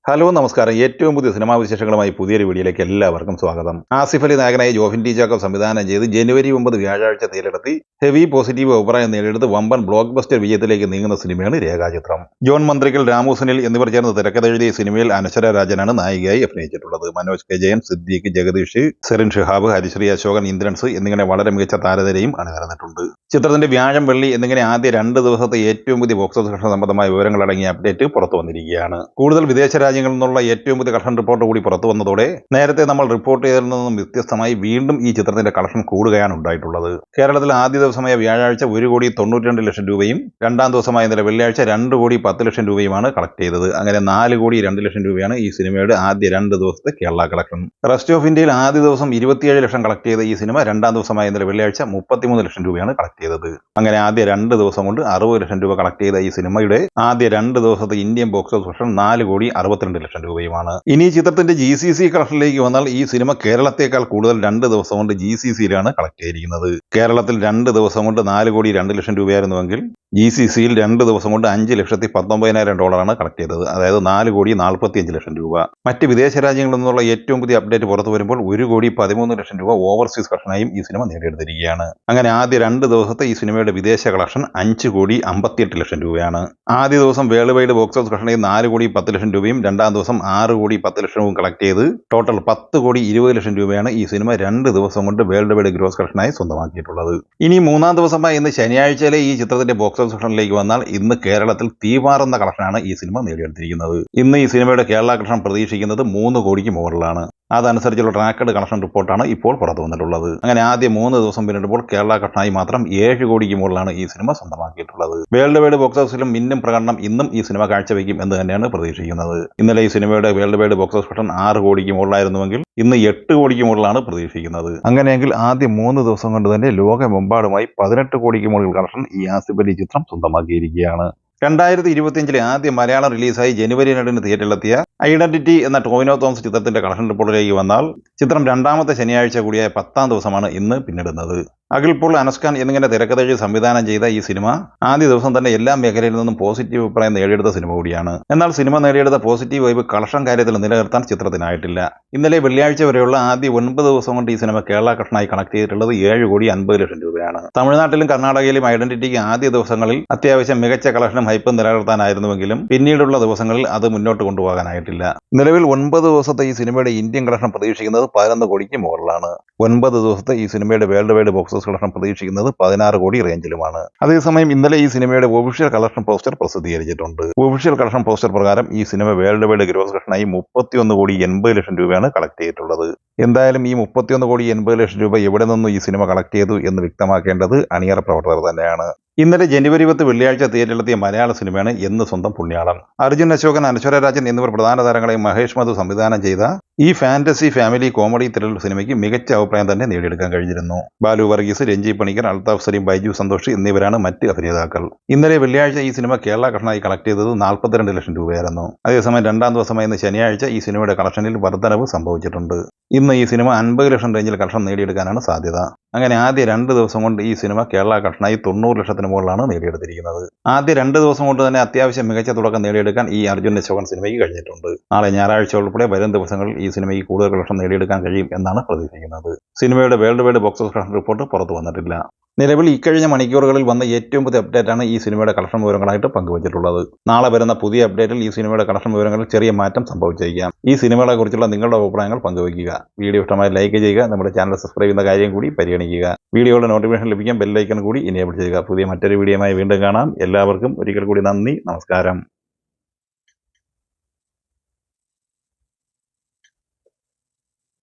Hello നമസ്കാരം. ഏറ്റവും പുതിയ സിനിമാ വിശേഷങ്ങളുമായി പുതിയൊരു വീഡിയോയിലേക്ക് എല്ലാവർക്കും സ്വാഗതം. ആസിഫ് അലി നായകനായി ജോഫിൻ ടി ജാക്കബ് സംവിധാനം ചെയ്ത് ജനുവരി 9 വ്യാഴാഴ്ച തിയേറ്ററിലെത്തി ഹെവി പോസിറ്റീവ് അഭിപ്രായം നേടിയെടുത്ത് വമ്പൻ ബ്ലോക്ക് ബസ്റ്റർ വിജയത്തിലേക്ക് നീങ്ങുന്ന സിനിമയാണ് രേഖാചിത്രം. ജോൺ മന്ത്രിക്കൽ, രാമു സുനിൽ എന്നിവർ ചേർന്ന് തിരക്കഥെഴുതിയ സിനിമയിൽ അനശ്വര രാജനാണ് നായികയായി അഭിനയിച്ചിട്ടുള്ളത്. മനോജ് കെ ജയൻ, സിദ്ദീഖ്, ജഗദീഷ്, സെറിൻ ഷിഹാബ്, ഹരിശ്രീ അശോകൻ, ഇന്ദ്രൻസ് എന്നിങ്ങനെ വളരെ മികച്ച താരനിരയും അണിനിരന്നിട്ടുണ്ട്. ചിത്രത്തിന്റെ വ്യാഴം, വെള്ളി എന്നിങ്ങനെ ആദ്യ 2 ദിവസത്തെ ഏറ്റവും പുതിയ ബോക്സ് ഓഫീസ് കളക്ഷൻ സംബന്ധമായ വിവരങ്ങളടങ്ങിയ അപ്ഡേറ്റ് പുറത്തു വന്നിരിക്കുകയാണ്. കൂടുതൽ വിദേശ രാജ്യങ്ങളിൽ നിന്നുള്ള ഏറ്റവും പുതിയ കളക്ഷൻ റിപ്പോർട്ട് കൂടി പുറത്തു വന്നതോടെ നേരത്തെ നമ്മൾ റിപ്പോർട്ട് ചെയ്തതിൽ നിന്നും വ്യത്യസ്തമായി വീണ്ടും ഈ ചിത്രത്തിന്റെ കളക്ഷൻ കൂടുകയാണ് ഉണ്ടായിട്ടുള്ളത്. കേരളത്തിൽ ആദ്യ ദിവസമായ വ്യാഴാഴ്ച 1,92,00,000 രൂപയും രണ്ടാം ദിവസമായ ഇന്നലെ വെള്ളിയാഴ്ച 2,10,00,000 രൂപയുമാണ് കളക്ട് ചെയ്തത്. അങ്ങനെ 4,02,00,000 രൂപയാണ് ഈ സിനിമയുടെ ആദ്യ 2 ദിവസത്തെ കേരള കളക്ഷൻ. റെസ്റ്റ് ഓഫ് ഇന്ത്യയിൽ ആദ്യ ദിവസം 27 ലക്ഷം കളക്ട് ചെയ്ത ഈ സിനിമ രണ്ടാം ദിവസമായ ഇന്നലെ വെള്ളിയാഴ്ച 33 ലക്ഷം രൂപയാണ് കളക്ട് ചെയ്തത്. അങ്ങനെ ആദ്യ 2 ദിവസം കൊണ്ട് 60 ലക്ഷം രൂപ കളക്ട് ചെയ്ത ഈ സിനിമയുടെ ആദ്യ 2 ദിവസത്തെ ഇന്ത്യൻ ബോക്സ് ഓഫീസ് കളക്ഷൻ 4,62,00,000 രൂപയുമാണ്. ഇനി ചിത്രത്തിന്റെ GCC കളക്ഷനിലേക്ക് വന്നാൽ ഈ സിനിമ കേരളത്തെക്കാൾ കൂടുതൽ 2 ദിവസം കൊണ്ട് GCCയിലാണ് കളക്ട് ചെയ്തിരിക്കുന്നത്. കേരളത്തിൽ 2 ദിവസം കൊണ്ട് 4,02,00,000 രൂപയായിരുന്നുവെങ്കിൽ GCCയിൽ 2 ദിവസം കൊണ്ട് $5,19,000 കളക്ട് ചെയ്തത്. അതായത് 4,45,00,000 രൂപ. മറ്റ് വിദേശ രാജ്യങ്ങളിൽ നിന്നുള്ള ഏറ്റവും പുതിയ അപ്ഡേറ്റ് പുറത്തു വരുമ്പോൾ 1,13,00,000 രൂപ ഓവർസീസ് കളക്ഷനായും ഈ സിനിമ നേടിയെടുത്തിരിക്കുകയാണ്. അങ്ങനെ ആദ്യ 2 ദിവസത്തെ ഈ സിനിമയുടെ വിദേശ കളക്ഷൻ 5,58,00,000 രൂപയാണ്. ആദ്യ ദിവസം വേൾഡ് വൈഡ് ബോക്സ് ഓഫീസ് കളക്ഷനിൽ 4,10,00,000 രൂപയും രണ്ടാം ദിവസം 6,10,00,000 രൂപയും കളക്ട് ചെയ്ത് ടോട്ടൽ 10,20,00,000 രൂപയാണ് ഈ സിനിമ 2 ദിവസം കൊണ്ട് വേൾഡ് വൈഡ് ഗ്രോസ് കളക്ഷനായി സ്വന്തമാക്കിയിട്ടുള്ളത്. ഇനി മൂന്നാം ദിവസമായ ഇന്ന് ശനിയാഴ്ചയിലെ ഈ ചിത്രത്തിന്റെ ബോക്സ് ഓഫീസ് കളക്ഷനിലേക്ക് വന്നാൽ ഇന്ന് കേരളത്തിൽ തീപാറുന്ന കളക്ഷനാണ് ഈ സിനിമ നേടിയെടുത്തിരിക്കുന്നത്. ഇന്ന് ഈ സിനിമയുടെ കേരള കളക്ഷൻ പ്രതീക്ഷിക്കുന്നത് 3 കോടിക്ക് മുകളിലാണ്. അതനുസരിച്ചുള്ള ട്രാക്കഡ് കളക്ഷൻ റിപ്പോർട്ടാണ് ഇപ്പോൾ പുറത്തു വന്നിട്ടുള്ളത്. അങ്ങനെ ആദ്യ 3 ദിവസം പിന്നിടുമ്പോൾ കേരള കളക്ഷനായി മാത്രം 7 കോടിക്ക് മുകളിലാണ് ഈ സിനിമ സ്വന്തമാക്കിയിട്ടുള്ളത്. വേൾഡ് വൈഡ് ബോക്സ് ഓഫീസിലും മിന്നും പ്രകടനം ഇന്നും ഈ സിനിമ കാഴ്ചവെക്കും എന്ന് തന്നെയാണ് പ്രതീക്ഷിക്കുന്നത്. ഇന്നലെ ഈ സിനിമയുടെ world wide box office collection 6 കോടിക്ക് മുകളിലായിരുന്നുവെങ്കിൽ ഇന്ന് 8 കോടിക്ക് മുകളിലാണ് പ്രതീക്ഷിക്കുന്നത്. അങ്ങനെയെങ്കിൽ ആദ്യ 3 ദിവസം കൊണ്ട് തന്നെ ലോകമെമ്പാടുമായി 18 കോടിക്ക് മുകളിൽ കളക്ഷൻ ഈ ആസിഫ് അലി ചിത്രം സ്വന്തമാക്കിയിരിക്കുകയാണ്. 2025 ആദ്യ മലയാളം റിലീസായി ജനുവരി 2 തിയേറ്ററിലെത്തിയ ഐഡന്റിറ്റി എന്ന ടോവിനോ തോമസ് ചിത്രത്തിന്റെ കളക്ഷൻ റിപ്പോർട്ടിലേക്ക് വന്നാൽ ചിത്രം രണ്ടാമത്തെ ശനിയാഴ്ച കൂടിയായ 10ാം ദിവസമാണ് ഇന്ന് പിന്നിടുന്നത്. അഖിൽ പോൾ, അനസ്ഖാൻ എന്നിങ്ങനെ തിരക്കഥെഴുതി സംവിധാനം ചെയ്ത ഈ സിനിമ ആദ്യ ദിവസം തന്നെ എല്ലാ മേഖലയിൽ നിന്നും പോസിറ്റീവ് അഭിപ്രായം നേടിയെടുത്ത സിനിമ കൂടിയാണ്. എന്നാൽ സിനിമ നേടിയെടുത്ത പോസിറ്റീവ് വൈബ് കളക്ഷൻ കാര്യത്തിൽ നിലനിർത്താൻ ചിത്രത്തിനായിട്ടില്ല. ഇന്നലെ വെള്ളിയാഴ്ച വരെയുള്ള ആദ്യ 9 ദിവസം കൊണ്ട് ഈ സിനിമ കേരള കളക്ഷനായി കണക്ട് ചെയ്തിട്ടുള്ളത് 7,50,00,000 രൂപയാണ്. തമിഴ്നാട്ടിലും കർണാടകയിലും ഐഡന്റിറ്റിക്ക് ആദ്യ ദിവസങ്ങളിൽ അത്യാവശ്യം മികച്ച കളക്ഷനും ഹൈപ്പും നിലനിർത്താനായിരുന്നുവെങ്കിലും പിന്നീടുള്ള ദിവസങ്ങളിൽ അത് മുന്നോട്ട് കൊണ്ടുപോകാനായിട്ടില്ല. നിലവിൽ 9 ദിവസത്തെ ഈ സിനിമയുടെ ഇന്ത്യൻ കളക്ഷൻ പ്രതീക്ഷിക്കുന്നത് 11 കോടിക്ക് മുകളിലാണ്. 9 ദിവസത്തെ ഈ സിനിമയുടെ world wide box office collection പ്രതീക്ഷിക്കുന്നത് 16 കോടി റേഞ്ചിലുമാണ്. അതേസമയം ഇന്നലെ ഈ സിനിമയുടെ ഒഫീഷ്യൽ കളക്ഷൻ പോസ്റ്റർ പ്രസിദ്ധീകരിച്ചിട്ടുണ്ട്. ഒഫീഷ്യൽ കളക്ഷൻ പോസ്റ്റർ പ്രകാരം ഈ സിനിമ വേൾഡ് വൈഡ് ഗ്രോസ് കളക്ഷനായി 31,80,00,000 രൂപയാണ് കളക്ട് ചെയ്തിട്ടുള്ളത്. എന്തായാലും ഈ 31,80,00,000 രൂപ എവിടെ നിന്നും ഈ സിനിമ കളക്ട് ചെയ്തു എന്ന് വ്യക്തമാക്കേണ്ടത് അണിയറ പ്രവർത്തകർ തന്നെയാണ്. ഇന്നലെ ജനുവരി 10 വെള്ളിയാഴ്ച തിയേറ്ററിലെത്തിയ മലയാള സിനിമയാണ് എന്ന് സ്വന്തം പുണ്യാളൻ. അർജുൻ അശോകൻ, അനശ്വര രാജൻ എന്നിവർ പ്രധാന താരങ്ങളെയും മഹേഷ് മധു സംവിധാനം ചെയ്ത ഈ ഫാന്റസി ഫാമിലി കോമഡി ത്രില്ലർ സിനിമയ്ക്ക് മികച്ച അഭിപ്രായം തന്നെ നേടിയെടുക്കാൻ കഴിഞ്ഞിരുന്നു. ബാലു വർഗീസ്, രഞ്ജി പണിക്കർ, അൽതാഫ് സലീം, ബൈജു സന്തോഷ് എന്നിവരാണ് മറ്റ് അഭിനേതാക്കൾ. ഇന്നലെ വെള്ളിയാഴ്ച ഈ സിനിമ കേരള കളക്ഷനായി കളക്ട് ചെയ്തത് 42 ലക്ഷം രൂപയായിരുന്നു. അതേസമയം രണ്ടാം ദിവസമായ ഇന്ന് ശനിയാഴ്ച ഈ സിനിമയുടെ കളക്ഷനിൽ വർധനവ് സംഭവിച്ചിട്ടുണ്ട്. ഇന്ന് ഈ സിനിമ 50 ലക്ഷം റേഞ്ചിൽ കളക്ഷൻ നേടിയെടുക്കാനാണ് സാധ്യത. അങ്ങനെ ആദ്യ 2 ദിവസം കൊണ്ട് ഈ സിനിമ കേരള കളക്ഷനായി 90 ലക്ഷത്തിന് മുകളിലാണ് നേടിയെടുത്തിരിക്കുന്നത്. ആദ്യ 2 ദിവസം കൊണ്ട് തന്നെ അത്യാവശ്യം മികച്ച തുടക്കം നേടിയെടുക്കാൻ ഈ അർജുൻ അശോകൻ സിനിമയ്ക്ക് കഴിഞ്ഞിട്ടുണ്ട്. നാളെ ഞായറാഴ്ച ഉൾപ്പെടെ വരും ദിവസങ്ങളിൽ ഈ സിനിമയ്ക്ക് കൂടുതൽ കളക്ഷൻ നേടിയെടുക്കാൻ കഴിയും എന്നാണ് പ്രതീക്ഷിക്കുന്നത്. സിനിമയുടെ world wide box office collection report പുറത്തു വന്നിട്ടില്ല. നിലവിൽ ഇക്കഴിഞ്ഞ മണിക്കൂറുകളിൽ വന്ന ഏറ്റവും പുതിയ അപ്ഡേറ്റാണ് ഈ സിനിമയുടെ കളക്ഷൻ വിവരങ്ങളായിട്ട് പങ്കുവച്ചിട്ടുള്ളത്. നാളെ വരുന്ന പുതിയ അപ്ഡേറ്റിൽ ഈ സിനിമയുടെ കളക്ഷൻ വിവരങ്ങളിൽ ചെറിയ മാറ്റം സംഭവിച്ചിരിക്കാം. ഈ സിനിമകളെ കുറിച്ചുള്ള നിങ്ങളുടെ അഭിപ്രായങ്ങൾ പങ്കുവയ്ക്കുക. വീഡിയോ ഇഷ്ടമായി ലൈക്ക് ചെയ്യുക. നമ്മുടെ ചാനൽ സബ്സ്ക്രൈബ് ചെയ്യുന്ന കാര്യം കൂടി പരിഗണിക്കുക. വീഡിയോയുടെ നോട്ടിഫിക്കേഷൻ ലഭിക്കാൻ ബെൽ ഐക്കൺ കൂടി എനേബിൾ ചെയ്യുക. പുതിയ മറ്റൊരു വീഡിയോയുമായി വീണ്ടും കാണാം. എല്ലാവർക്കും ഒരിക്കൽ കൂടി നന്ദി, നമസ്കാരം.